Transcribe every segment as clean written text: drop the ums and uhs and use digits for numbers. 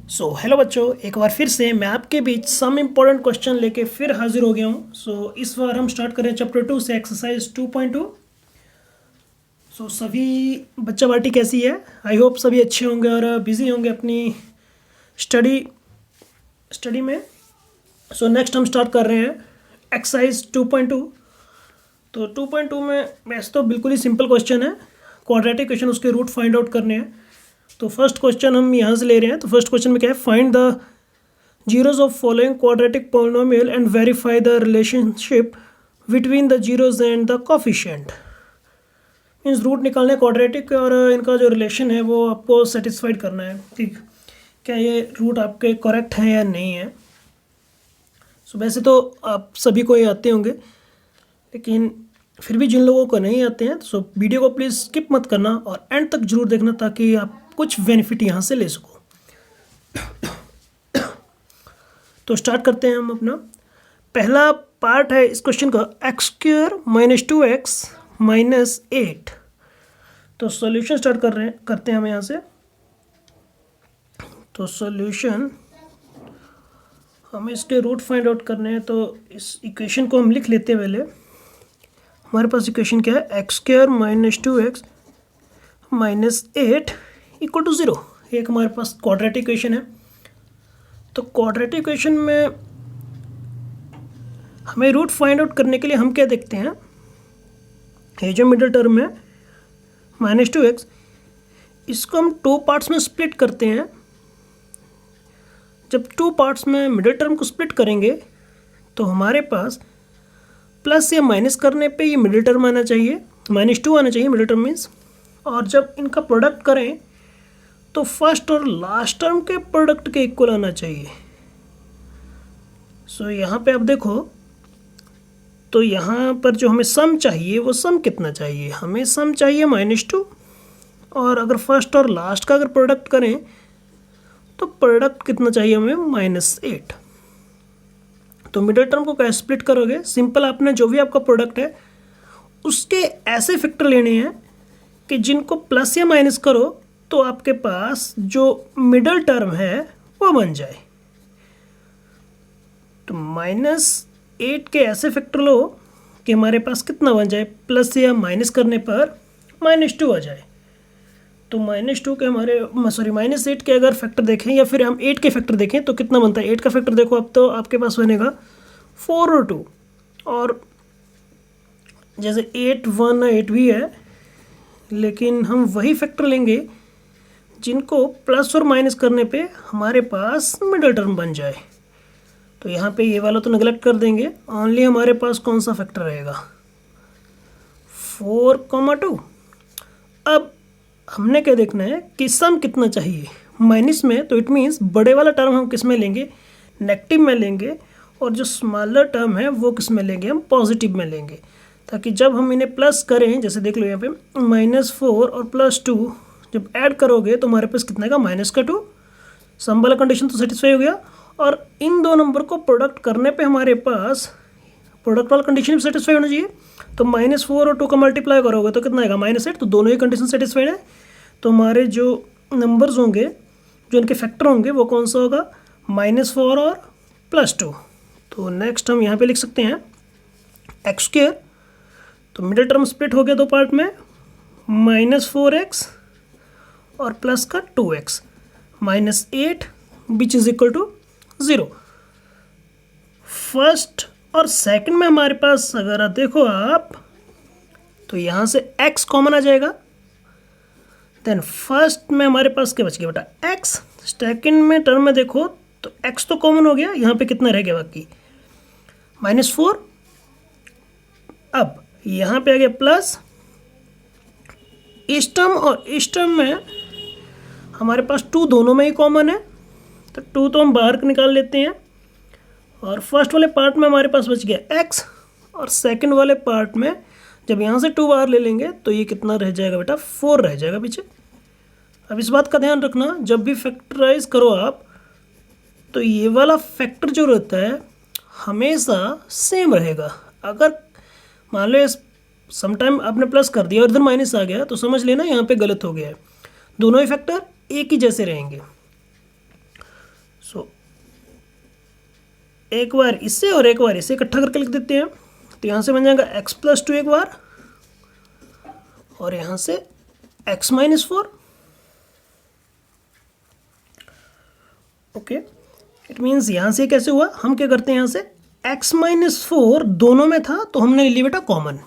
Hello बच्चों, एक बार फिर से मैं आपके बीच सम इम्पोर्टेंट क्वेश्चन लेके फिर हाजिर हो गया हूँ। इस बार हम स्टार्ट करें चैप्टर 2 से एक्सरसाइज 2.2। सभी बच्चा पार्टी कैसी है? आई होप सभी अच्छे होंगे और बिजी होंगे अपनी स्टडी में। नेक्स्ट हम स्टार्ट कर रहे हैं एक्सरसाइज 2.2। तो 2.2 में वैसे तो बिल्कुल ही सिंपल क्वेश्चन है, क्वाड्रेटिक क्वेश्चन, उसके रूट फाइंड आउट करने हैं। तो फर्स्ट क्वेश्चन हम यहाँ से ले रहे हैं। तो फर्स्ट क्वेश्चन में क्या है, find the zeros of following quadratic polynomial and verify the relationship between the zeros and the coefficient। Means root निकालने क्वाड्रेटिक और इनका जो रिलेशन है वो आपको सेटिस्फाइड करना है, ठीक, क्या ये रूट आपके करेक्ट हैं या नहीं है। वैसे तो आप सभी को ये आते होंगे, लेकिन फिर भी जिन लोगों को नहीं आते हैं तो वीडियो को प्लीज़ स्किप मत करना और एंड तक जरूर देखना ताकि आप कुछ बेनिफिट यहाँ से ले सको। तो स्टार्ट करते हैं हम अपना पहला पार्ट है इस क्वेश्चन का, x² - 2x - 8। तो सॉल्यूशन स्टार्ट करते हैं हम यहाँ से। तो सॉल्यूशन हमें इसके रूट फाइंड आउट करने हैं। तो इस इक्वेशन को हम लिख लेते हैं पहले। हमारे पास इक्वेशन क्या है, x² - 2x - 8 = 0। एक हमारे पास क्वाड्रेटिक इक्वेशन है। तो क्वाड्रेटिक इक्वेशन में हमें रूट फाइंड आउट करने के लिए हम क्या देखते हैं, ये जो मिडिल टर्म है -2x, इसको हम 2 पार्ट्स में स्प्लिट करते हैं। जब 2 पार्ट्स में मिडिल टर्म को स्प्लिट करेंगे तो हमारे पास प्लस या माइनस करने पे ये मिडिल टर्म आना चाहिए, -2 आना चाहिए मिडिल टर्म मीन्स। और जब इनका प्रोडक्ट करें तो फर्स्ट और लास्ट टर्म के प्रोडक्ट के इक्वल आना चाहिए। यहाँ पे आप देखो, तो यहाँ पर जो हमें सम चाहिए वो सम कितना चाहिए, हमें सम चाहिए -2। और अगर फर्स्ट और लास्ट का अगर प्रोडक्ट करें तो प्रोडक्ट कितना चाहिए हमें, -8। तो मिडिल टर्म को कैसे स्प्लिट करोगे, सिंपल, आपने जो भी आपका प्रोडक्ट है उसके ऐसे फैक्टर लेने हैं कि जिनको प्लस या माइनस करो तो आपके पास जो मिडिल टर्म है वो बन जाए। तो -8 के ऐसे फैक्टर लो कि हमारे पास कितना बन जाए, प्लस या माइनस करने पर -2 आ जाए। तो -2 के -8 के अगर फैक्टर देखें या फिर हम 8 के फैक्टर देखें तो कितना बनता है। 8 का फैक्टर देखो, अब तो आपके पास बनेगा 4 और 2। और जैसे 8 1 8 भी है, लेकिन हम वही फैक्टर लेंगे जिनको प्लस और माइनस करने पे हमारे पास मिडिल टर्म बन जाए। तो यहाँ पे ये वाला तो नेगलेक्ट कर देंगे, ओनली हमारे पास कौन सा फैक्टर रहेगा, 4, 2। अब हमने क्या देखना है कि सम कितना चाहिए माइनस में। तो इट मीन्स बड़े वाला टर्म हम किस में लेंगे, नेगेटिव में लेंगे, और जो स्मॉलर टर्म है वो किस में लेंगे, हम पॉजिटिव में लेंगे, ताकि जब हम इन्हें प्लस करें, जैसे देख लो यहाँ पे -4 और +2 जब ऐड करोगे तो हमारे पास कितना आएगा, -2। सम वाला कंडीशन तो सेटिस्फाई हो गया। और इन दो नंबर को प्रोडक्ट करने पे हमारे पास प्रोडक्ट वाला कंडीशन भी सेटिस्फाई होना चाहिए। तो -4 और 2 का मल्टीप्लाई करोगे तो कितना आएगा, -8। तो दोनों ही कंडीशन सेटिस्फाइड है। तो हमारे जो नंबर्स होंगे, जो इनके फैक्टर होंगे, वो कौन सा होगा, -4 और +2। तो नेक्स्ट हम यहाँ पे लिख सकते हैं x²। तो मिडिल टर्म स्प्लिट हो गया 2 पार्ट में, -4x और प्लस का 2x, -8 which is equal to 0। First और सेकंड में हमारे पास अगर देखो आप, तो यहाँ से x कॉमन आ जाएगा। देन फर्स्ट में हमारे पास क्या बच गया बेटा, x। सेकंड में टर्म में देखो तो x तो कॉमन हो गया, यहाँ पे कितना रह गया बाकी, -4। अब यहाँ पे आ गया प्लस, इस टर्म और इस टर्म में हमारे पास 2 दोनों में ही कॉमन है, तो 2 तो हम बाहर निकाल लेते हैं। और फर्स्ट वाले पार्ट में हमारे पास बच गया x, और सेकंड वाले पार्ट में जब यहाँ से 2 बाहर ले लेंगे तो ये कितना रह जाएगा बेटा, 4 रह जाएगा पीछे। अब इस बात का ध्यान रखना, जब भी फैक्टराइज करो आप तो ये वाला फैक्टर जो रहता है हमेशा सेम रहेगा। अगर मान लो समटाइम आपने प्लस कर दिया और इधर माइनस आ गया तो समझ लेना यहाँ पे गलत हो गया है। दोनों ही फैक्टर एक ही जैसे रहेंगे। सो एक बार इससे और एक बार इसे इकट्ठा करके लिख देते हैं। तो यहाँ से बन जाएगा x+2 एक बार, और यहाँ से x-4। ओके, इट मीन्स यहाँ से कैसे हुआ, हम क्या करते हैं, यहाँ से x-4 दोनों में था तो हमने ले लिया बेटा कॉमन।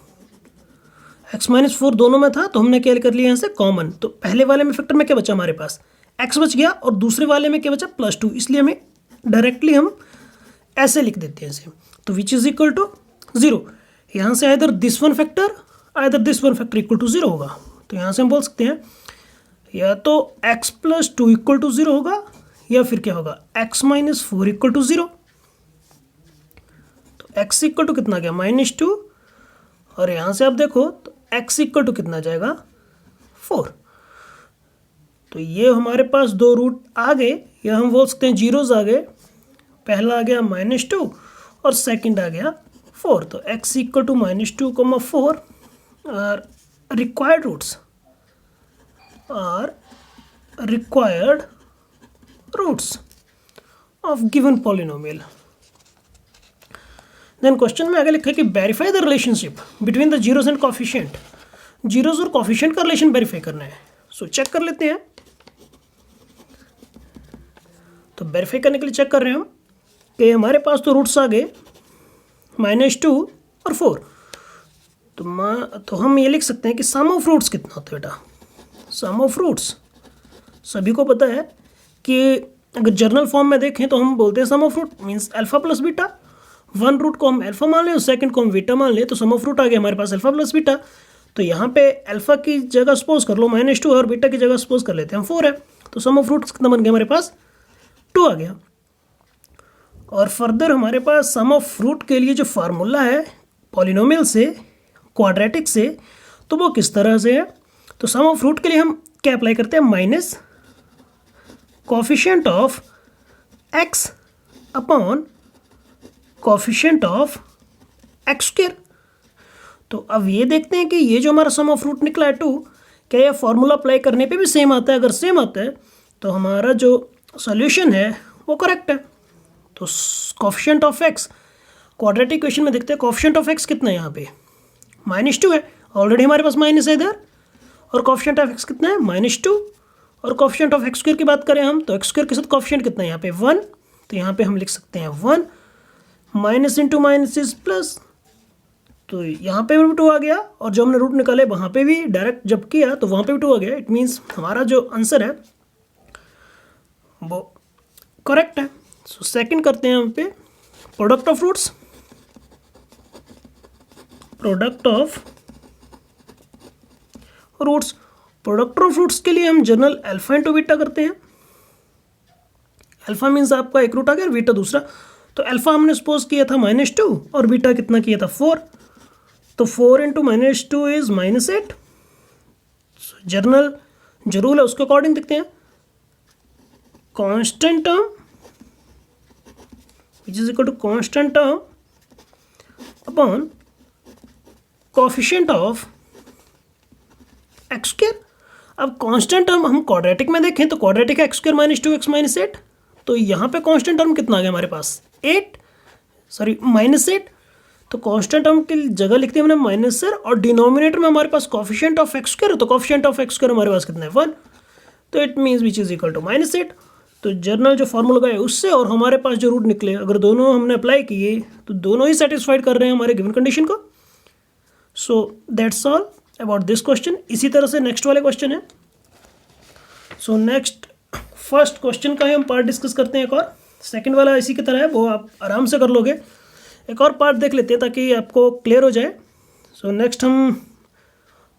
x-4 दोनों में था तो हमने क्या कर लिया यहाँ से कॉमन। तो पहले वाले में फैक्टर में क्या बचा, हमारे पास x बच गया, और दूसरे वाले में क्या बचा, +2। इसलिए हमें डायरेक्टली हम ऐसे लिख देते हैं इसे। तो विच इज इक्वल टू 0। यहाँ से either this one factor equal to 0 होगा। तो यहाँ से हम बोल सकते हैं या तो x+2 इक्वल टू 0 होगा, या फिर क्या होगा x-4 इक्वल टू 0। तो x इक्वल टू कितना गया, -2, और यहाँ से आप देखो तो x इक्वल टू कितना जाएगा, 4। तो ये हमारे पास दो रूट आ गए, या हम बोल सकते हैं जीरोज आ गए। पहला आ गया -2 और सेकंड आ गया 4। तो x equal to -2, 4 are required roots, of given polynomial. Then question में आगे लिखा है कि verify the relationship between the zeros and coefficient. Zeros और कॉफिशिएंट का रिलेशन वेरीफाई करना है। सो चेक कर लेते हैं। तो वेरीफाई करने के लिए चेक कर रहे हैं हम कि हमारे पास तो रूट्स आ गए -2 और 4। तो हम ये लिख सकते हैं कि सम ऑफ रूट्स कितना होता है बेटा। सम ऑफ रूट्स सभी को पता है कि अगर जर्नल फॉर्म में देखें तो हम बोलते हैं sum of root means alpha plus beta. One root को हम अल्फा मान लें और सेकंड को हम बीटा मान लें, तो सम ऑफ रूट आ गया हमारे पास अल्फा प्लस बीटा। तो यहाँ पे अल्फा की जगह सपोज कर लो -2 और बीटा की जगह सपोज कर लेते हैं हम 4 है। तो सम ऑफ रूट्स कितना बन गया, हमारे पास 2 आ गया। और फर्दर हमारे पास सम ऑफ रूट के लिए जो फार्मूला है पॉलिनोमियल से, क्वाड्रेटिक से, तो वो किस तरह से है। तो सम ऑफ रूट के लिए हम क्या अप्लाई करते हैं, minus coefficient of x upon coefficient of x²। तो अब ये देखते हैं कि ये जो हमारा सम ऑफ रूट निकला है 2, क्या यह फॉर्मूला अप्लाई करने पे भी सेम आता है। अगर सेम आता है तो हमारा जो सॉल्यूशन है वो करेक्ट है। तो coefficient of x, quadratic equation में देखते हैं कोफिशिएंट ऑफ x कितना है, यहाँ पे -2 है, ऑलरेडी हमारे पास माइनस है इधर। और कोफिशिएंट ऑफ x कितना है, -2। और कोफिशिएंट ऑफ x² की बात करें हम तो x² के साथ कोफिशिएंट कितना है यहाँ पे 1। तो यहाँ पे हम लिख सकते हैं 1, minus into minus is plus. तो यहाँ पे भी 2 आ गया, और जो हमने रूट निकाले वहाँ पे भी डायरेक्ट जब किया तो वहाँ पे भी 2 आ गया। इट मीन्स हमारा जो आंसर है वो करेक्ट है। सो सेकंड करते हैं यहाँ पे product of roots. Product of roots के लिए हम जनरल अल्फा इंटू बीटा करते हैं। अल्फा मीन्स आपका एक रूट आ गया और बीटा दूसरा। तो अल्फा हमने सपोज किया था -2 और बीटा कितना किया था 4। तो 4 इंटू -2 इज -8। जर्नल जो रूल है उसके अकॉर्डिंग देखते हैं, constant term which is equal to constant term upon coefficient of x²। अब कांस्टेंट टर्म हम क्वाड्रेटिक में देखें तो क्वाड्रेटिक है x² -2 x -8। तो यहाँ पे कांस्टेंट टर्म कितना आ गया हमारे पास, -8। तो कांस्टेंट टर्म की जगह लिखते हैं हमने माइनस सर, और डिनोमिनेटर में हमारे पास कोफिशिएंट ऑफ x², तो कोफिशिएंट ऑफ x² हमारे पास कितना है 1। तो it means which is equal to -8। तो जर्नल जो फॉर्मूला है उससे और हमारे पास जो रूट निकले, अगर दोनों हमने अप्लाई किए तो दोनों ही सेटिस्फाइड कर रहे हैं हमारे गिवन कंडीशन को। So that's all about this question. इसी तरह से नेक्स्ट वाले क्वेश्चन है। सो नेक्स्ट फर्स्ट क्वेश्चन का ही हम पार्ट डिस्कस करते हैं एक और। सेकंड वाला इसी की तरह है, वो आप आराम से कर लोगे। एक और पार्ट देख लेते हैं ताकि आपको क्लियर हो जाए। सो नेक्स्ट हम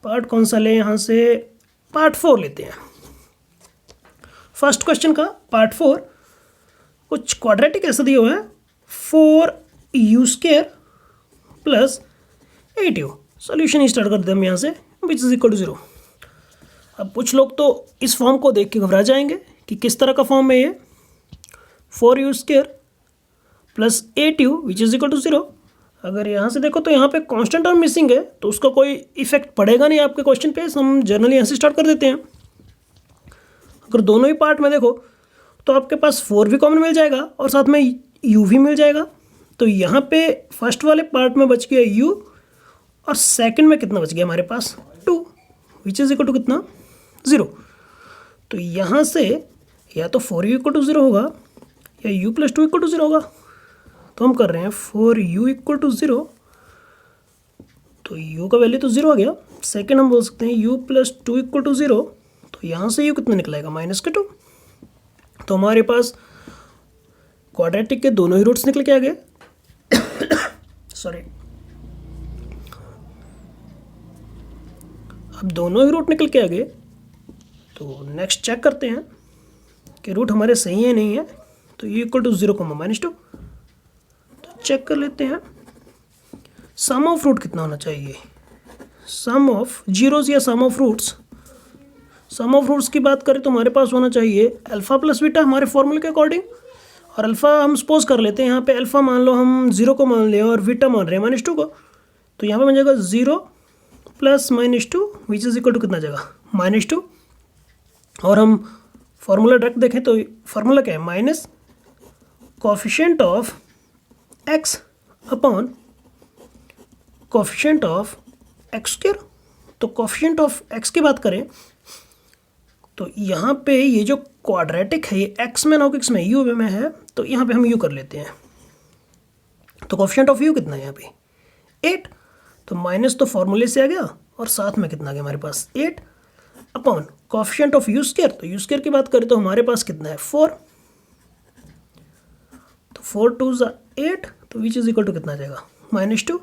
पार्ट कौन सा लें, यहाँ से पार्ट 4 लेते हैं। फर्स्ट क्वेश्चन का पार्ट 4 कुछ क्वाड्रेटिक ऐसा दिया हुआ है 4u² प्लस 8u। सॉल्यूशन ही स्टार्ट कर दें हम यहाँ से, विच इज इक्वल टू 0। अब कुछ लोग तो इस फॉर्म को देख के घबरा जाएंगे कि किस तरह का फॉर्म है ये, 4u² plus 8u which is equal to 0। अगर यहाँ से देखो तो यहाँ पे कांस्टेंट टर्म मिसिंग है, तो उसका कोई इफेक्ट पड़ेगा नहीं आपके क्वेश्चन पे। हम जनरली यहाँ से स्टार्ट कर देते हैं। अगर दोनों ही पार्ट में देखो तो आपके पास 4 भी कॉमन मिल जाएगा और साथ में u भी मिल जाएगा। तो यहाँ पे फर्स्ट वाले पार्ट में बच गया u और सेकंड में कितना बच गया हमारे पास 2 विच इज़ इक्वल टू कितना 0। तो यहाँ से या तो 4u इक्वल टू 0 होगा या u प्लस 2 इक्वल टू 0 होगा। तो हम कर रहे हैं 4u इक्वल टू 0, तो u का वैल्यू तो 0 आ गया। सेकंड हम बोल सकते हैं u प्लस 2 इक्वल टू 0, तो यहाँ से u कितना निकलेगा -2। तो हमारे पास क्वाड्रेटिक के दोनों ही रूट्स निकल के आ गए। सॉरी, अब दोनों ही रूट निकल के आ गए। तो नेक्स्ट चेक करते हैं कि रूट हमारे सही है नहीं है। तो u इक्वल टू 0, -2। तो चेक कर लेते हैं सम ऑफ रूट कितना होना चाहिए, सम ऑफ जीरोस या sum of roots. Sum of roots की बात करें तो हमारे पास होना चाहिए अल्फ़ा प्लस बीटा हमारे फॉर्मूले के अकॉर्डिंग। और अल्फ़ा हम सपोज कर लेते हैं, यहाँ पे अल्फ़ा मान लो हम 0 को मान लें और बीटा मान रहे हैं -2 को। तो यहाँ पे बन जाएगा 0 plus -2 which is equal to कितना जाएगा -2। और हम फार्मूला डायरेक्ट देखें तो फार्मूला क्या है, minus coefficient of x upon coefficient of x²। तो कोफिशिएंट ऑफ x की बात करें तो यहाँ पे ये जो क्वाड्रेटिक है ये x में ना हो x में u में है, तो यहाँ पे हम u कर लेते हैं। तो कोफिशिएंट ऑफ u कितना है यहाँ पे 8। तो माइनस तो फॉर्मूले से आ गया और साथ में कितना आ गया हमारे पास 8 अपॉन कोफिशिएंट ऑफ u²। तो u² की बात करें तो हमारे पास कितना है 4। तो 4 2 8, तो विच इज़ इक्वल टू कितना आ जाएगा -2।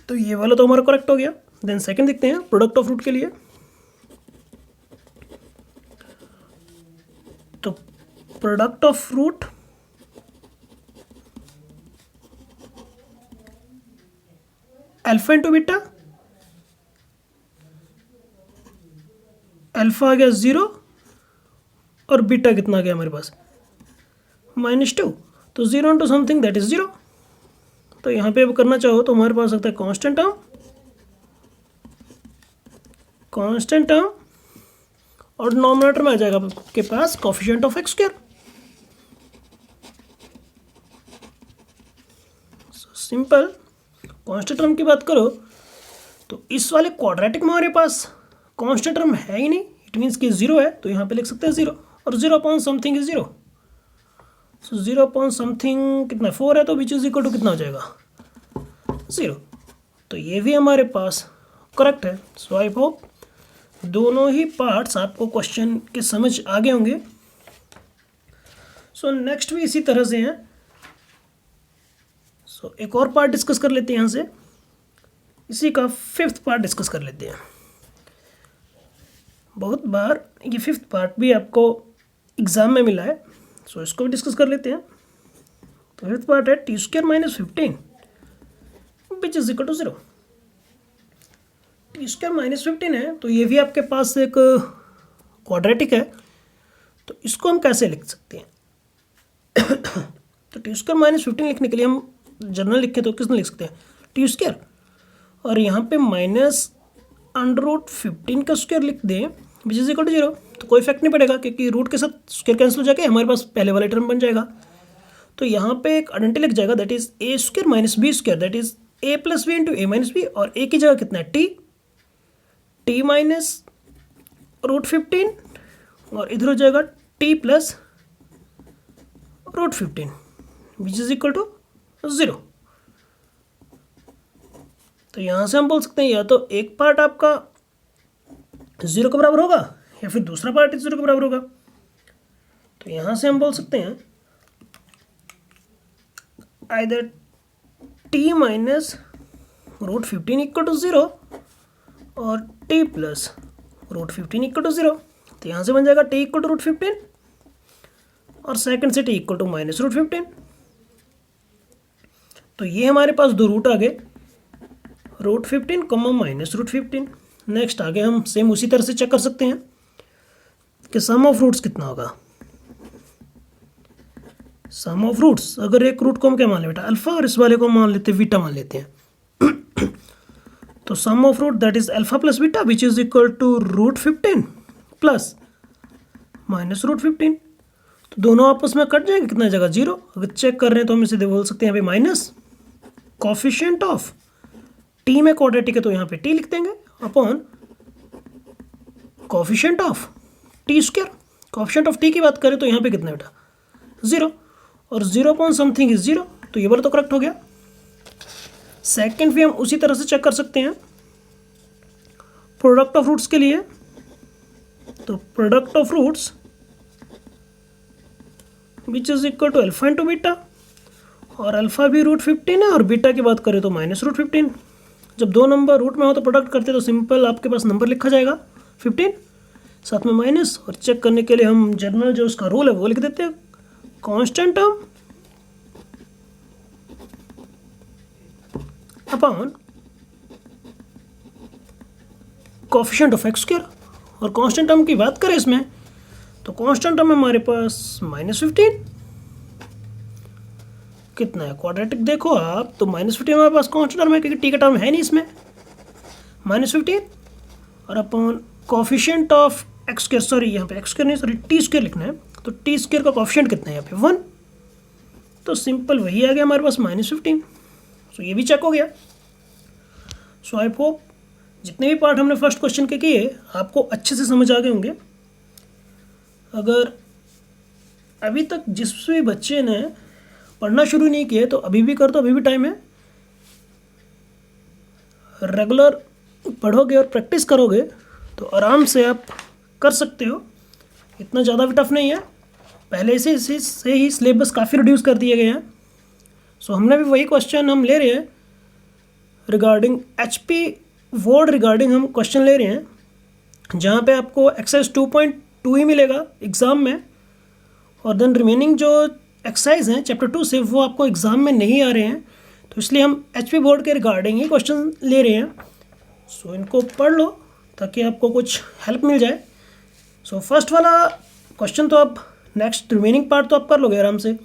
तो ये वाला तो हमारा करेक्ट हो गया। देन सेकंड देखते हैं प्रोडक्ट ऑफ रूट के लिए। तो product of root alpha into beta, alpha आ गया 0 और बीटा कितना आ गया हमारे पास -2। तो 0 इंटू समथिंग दैट इज 0। तो यहाँ पे अब करना चाहो तो हमारे पास सकता है कांस्टेंट टर्म और डिनोमिनेटर में आ जाएगा आपके पास coefficient of x²। Simple. Constant term की बात करो तो इस वाले क्वाड्रेटिक में हमारे पास कांस्टेंट टर्म है ही नहीं, इट मीन्स कि 0 है। तो यहाँ पे लिख सकते हैं 0 और 0 upon something is 0। So 0 upon something कितना 4 है, तो विच इज इक्वल टू कितना हो जाएगा 0। तो ये भी हमारे पास करेक्ट है। सो आई होप दोनों ही पार्ट्स आपको क्वेश्चन के समझ आ गए होंगे। सो नेक्स्ट भी इसी तरह से हैं। सो एक और पार्ट डिस्कस कर लेते हैं यहाँ से, इसी का 5th पार्ट डिस्कस कर लेते हैं। बहुत बार ये 5th पार्ट भी आपको एग्जाम में मिला है, सो इसको भी डिस्कस कर लेते हैं। तो 5th पार्ट है t² - 15 which is equal to 0। t² - 15 है, तो ये भी आपके पास एक क्वाड्रेटिक है। तो इसको हम कैसे लिख सकते हैं? तो t² - 15 लिखने के लिए हम जनरल लिखें तो किसने लिख सकते हैं t², और यहाँ पे -√15 का स्क्वायर लिख दें विच इज इक्वल टू 0। तो कोई इफेक्ट नहीं पड़ेगा क्योंकि रूट के साथ स्क्वायर कैंसिल हो जाके हमारे पास पहले वाला टर्म बन जाएगा। तो यहाँ पे एक आइडेंटिटी लिख जाएगा that is a² - b² that is a + b into a - b। और a की जगह कितना है t -√15 और इधर हो जाएगा t + √15 which is equal to 0। तो यहाँ से हम बोल सकते हैं या तो एक पार्ट आपका 0 के बराबर होगा या फिर दूसरा पार्ट 0 के बराबर होगा। तो यहाँ से हम बोल सकते हैं आइदर t -√15 इक्वल टू 0 और t + √15 इक्वल टू 0। तो यहाँ से बन जाएगा t इक्वल टू √15 और सेकंड से t इक्वल टू -√15। तो ये हमारे पास दो रूट आ गए √15, -√15। नेक्स्ट आगे हम सेम उसी तरह से चेक कर सकते हैं कि सम ऑफ रूट्स कितना होगा। सम ऑफ रूट्स, अगर एक रूट को हम क्या मान लें बेटा अल्फा और इस वाले को मान लेते हैं बीटा मान लेते हैं। तो sum of root that is alpha plus beta which is equal to √15 plus -√15। तो दोनों आपस में कट जाएंगे, कितना जगह 0। अगर चेक कर रहे हैं तो हम सीधे बोल सकते हैं यहाँ पे माइनस कॉफिशिएंट ऑफ टी में क्वाड्रेटिक है तो यहाँ पे टी लिख देंगे upon coefficient of T square. Coefficient of T की बात करें तो यहाँ पे कितना बेटा 0, और 0 अपॉन समथिंग इज 0, तो ये बार तो करेक्ट हो गया। सेकेंड भी हम उसी तरह से चेक कर सकते हैं प्रोडक्ट ऑफ रूट्स के लिए। तो product of roots which is equal to alpha into beta, और अल्फा भी √15 है और बीटा की बात करें तो -√15। जब दो नंबर रूट में हो तो प्रोडक्ट करते तो सिंपल आपके पास नंबर लिखा जाएगा 15 साथ में माइनस, और चेक करने के लिए हम जनरल जो उसका रूल है वो लिख देते हैं constant term upon coefficient of x²। और कांस्टेंट टर्म की बात करें इसमें तो कांस्टेंट टर्म हमारे पास -15 कितना है, क्वाड्रेटिक देखो आप तो -15 हमारे पास कांस्टेंट टर्म है क्योंकि टी का टर्म है नहीं इसमें, -15 और upon coefficient of x², sorry यहाँ पे x² नहीं सॉरी t² लिखना है, तो t² का कोएफिशिएंट कितना है यहाँ पे 1, तो सिंपल वही आ गया हमारे पास -15। सो ये भी चेक हो गया। सो आई होप जितने भी पार्ट हमने फर्स्ट क्वेश्चन के किए आपको अच्छे से समझ आ गए होंगे। अगर अभी तक जिस भी बच्चे ने पढ़ना शुरू नहीं किए तो अभी भी कर दो, अभी भी टाइम है। रेगुलर पढ़ोगे और प्रैक्टिस करोगे तो आराम से आप कर सकते हो, इतना ज़्यादा भी टफ नहीं है। पहले से ही सिलेबस काफ़ी रिड्यूस कर दिए गए हैं। सो हमने भी वही क्वेश्चन हम ले रहे हैं रिगार्डिंग HP वर्ड, रिगार्डिंग हम क्वेश्चन ले रहे हैं जहाँ पे आपको एक्सरसाइज 2.2 ही मिलेगा एग्ज़ाम में, और देन रिमेनिंग जो एक्सरसाइज हैं चैप्टर 2 से वो आपको एग्ज़ाम में नहीं आ रहे हैं, तो इसलिए हम HP बोर्ड के रिगार्डिंग ही क्वेश्चन ले रहे हैं। सो इनको पढ़ लो ताकि आपको कुछ हेल्प मिल जाए। सो फर्स्ट वाला क्वेश्चन तो आप नेक्स्ट रिमेनिंग पार्ट तो आप कर लोगे आराम से।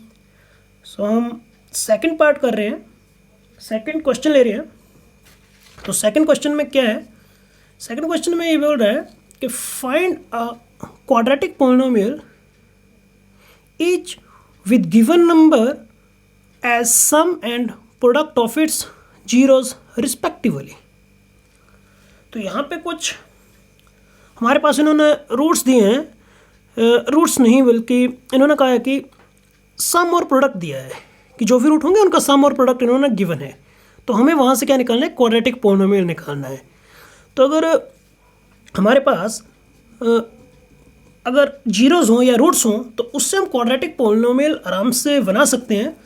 सो हम सेकंड पार्ट कर रहे हैं, सेकंड क्वेश्चन ले रहे हैं। तो सेकंड क्वेश्चन में क्या है, सेकंड क्वेश्चन में ये बोल रहा है कि find a quadratic polynomial each with given number as sum and product of its zeros respectively। तो यहाँ पे कुछ हमारे पास इन्होंने रूट्स दिए हैं, रूट्स नहीं बल्कि इन्होंने कहा है कि सम और प्रोडक्ट दिया है कि जो भी रूट होंगे उनका सम और प्रोडक्ट इन्होंने गिवन है, तो हमें वहाँ से क्या निकालना है, क्वाड्रेटिक पॉलिनोमियल निकालना है। तो अगर हमारे पास अगर जीरोज़ हों या रूट्स हों तो उससे हम क्वाड्रेटिक पॉलिनोमियल आराम से बना सकते हैं।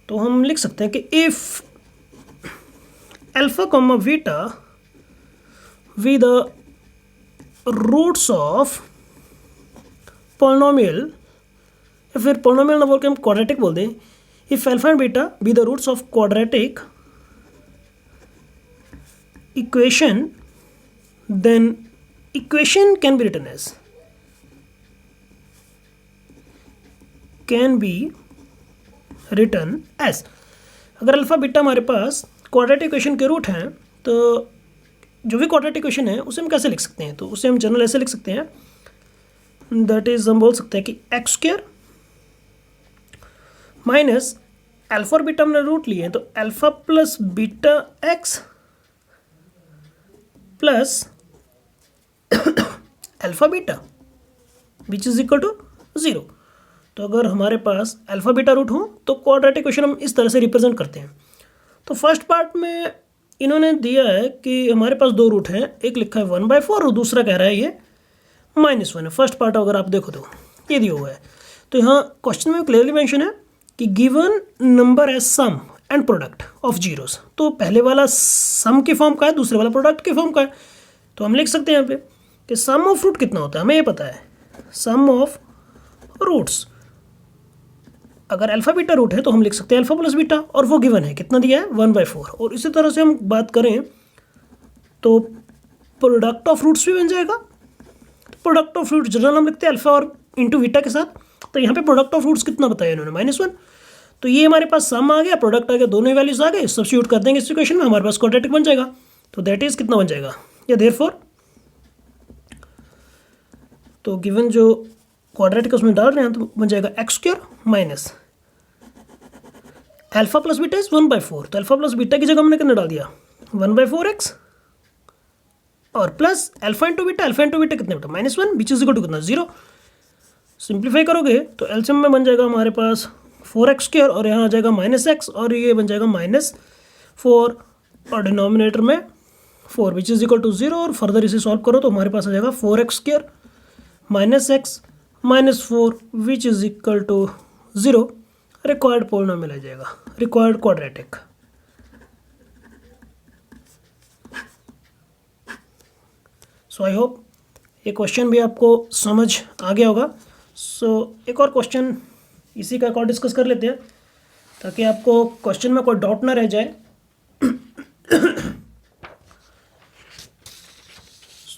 तो हम लिख सकते हैं कि if alpha comma beta with the roots of polynomial, या फिर पॉलिनोमियल ना बोल के हम क्वाड्रेटिक बोल दें, if alpha and beta be the roots of quadratic equation then equation can be written as can be written as. अगर alpha beta हमारे पास क्वाड्रेटिक इक्वेशन के रूट हैं तो जो भी क्वाड्रेटिक इक्वेशन है उसे हम कैसे लिख सकते हैं, तो उसे हम जनरल ऐसे लिख सकते हैं, दैट इज हम बोल सकते हैं कि x² माइनस अल्फा और बीटा हमने रूट लिए हैं तो alpha plus beta x plus alpha beta which is equal to 0। तो अगर हमारे पास अल्फा बीटा रूट हो तो क्वाड्रेटिक इक्वेशन हम इस तरह से रिप्रेजेंट करते हैं। तो फर्स्ट पार्ट में इन्होंने दिया है कि हमारे पास दो रूट हैं, एक लिखा है 1/4 और दूसरा कह रहा है ये -1 है। फर्स्ट पार्ट अगर आप देखो तो ये दिया हुआ है। तो यहाँ क्वेश्चन में क्लियरली मेंशन है कि given number as sum and product of zeros. तो पहले वाला सम की फॉर्म का है, दूसरे वाला प्रोडक्ट की फॉर्म का है। तो हम लिख सकते हैं यहाँ पे कि सम ऑफ रूट कितना होता है, हमें ये पता है सम ऑफ रूट्स। अगर अल्फा बीटा रूट है तो हम लिख सकते हैं अल्फा प्लस बीटा, और वो गिवन है कितना दिया है 1/4। और इसी तरह से हम बात करें तो प्रोडक्ट ऑफ रूट्स भी बन जाएगा। प्रोडक्ट ऑफ रूट्स जनरल हम लिखते हैं अल्फा और इंटू बीटा के साथ। तो यहाँ पे प्रोडक्ट ऑफ रूट्स कितना बताया इन्होंने -1। तो ये हमारे पास सम आ गया, प्रोडक्ट आ गया, दोनों ही वैल्यूज आ गए, सब्स्टिट्यूट कर देंगे इस इक्वेशन में, हमारे पास क्वाड्रेटिक बन जाएगा। तो दैट इज कितना बन जाएगा, या देयरफॉर तो गिवन जो क्वाड्रेटिक उसमें डाल रहे हैं तो बन जाएगा x square minus alpha plus beta is 1/4, तो अल्फा प्लस बीटा की जगह हमने कितना डाल दिया 1/4x और प्लस अल्फा इंटू बीटा कितने बेटा -1 विच इज इक्वल टू कितना 0। सिंप्लीफाई करोगे तो एलसीएम में बन जाएगा हमारे पास 4x² और यहाँ आ जाएगा -x और ये बन जाएगा -4 और डिनोमिनेटर में 4 विच इज इक्वल टू 0 और फर्दर इसे सॉल्व करो तो हमारे पास आ जाएगा 4x² -x -4 which is equal to 0। Required polynomial आ जाएगा, required quadratic. So I hope ये क्वेश्चन भी आपको समझ आ गया होगा। सो एक और क्वेश्चन इसी का एक और डिस्कस कर लेते हैं ताकि आपको क्वेश्चन में कोई डाउट ना रह जाए।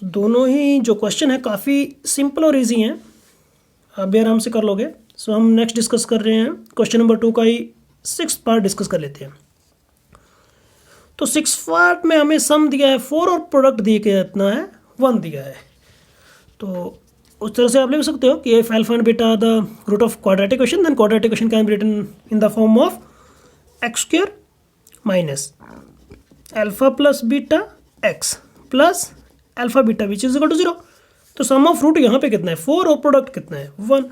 दोनों ही जो क्वेश्चन है काफ़ी सिंपल और इजी हैं, आप भी आराम से कर लोगे। सो हम नेक्स्ट डिस्कस कर रहे हैं क्वेश्चन नंबर 2 का ही 6th पार्ट डिस्कस कर लेते हैं। तो 6th पार्ट में हमें सम दिया है 4 और प्रोडक्ट दिए के इतना है 1 दिया है। तो उस तरह से आप लिख सकते हो कि if alpha and beta the root of quadratic equation then quadratic equation can be written in the form of x² minus alpha plus beta x plus alpha beta which is equal to 0। तो sum of root यहाँ पे कितना है 4 और product कितना है 1।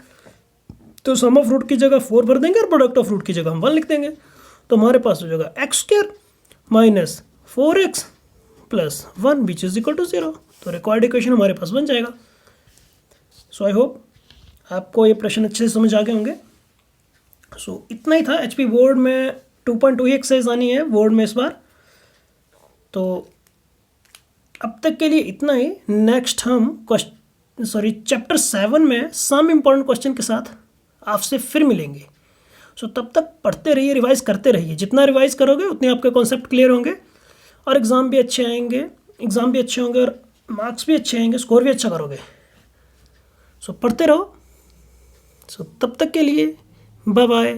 तो sum of root की जगह 4 भर देंगे और प्रोडक्ट ऑफ रूट की जगह हम 1 लिख देंगे। तो हमारे पास हो जाएगा x² minus 4x plus 1 which is equal to 0। तो रिक्वायर्ड इक्वेशन हमारे पास बन जाएगा। सो आई होप आपको ये प्रश्न अच्छे से समझ आ गए होंगे। सो इतना ही था। HP बोर्ड में 2.2 ही एक्सरसाइज आनी है बोर्ड में इस बार। तो अब तक के लिए इतना ही। नेक्स्ट हम चैप्टर 7 में सम इम्पोर्टेंट क्वेश्चन के साथ आपसे फिर मिलेंगे। सो तब तक पढ़ते रहिए, रिवाइज करते रहिए। जितना रिवाइज करोगे उतने आपके कॉन्सेप्ट क्लियर होंगे और एग्ज़ाम भी अच्छे होंगे और मार्क्स भी अच्छे आएंगे, स्कोर भी अच्छा करोगे। सो पढ़ते रहो। सो तब तक के लिए बाय बाय।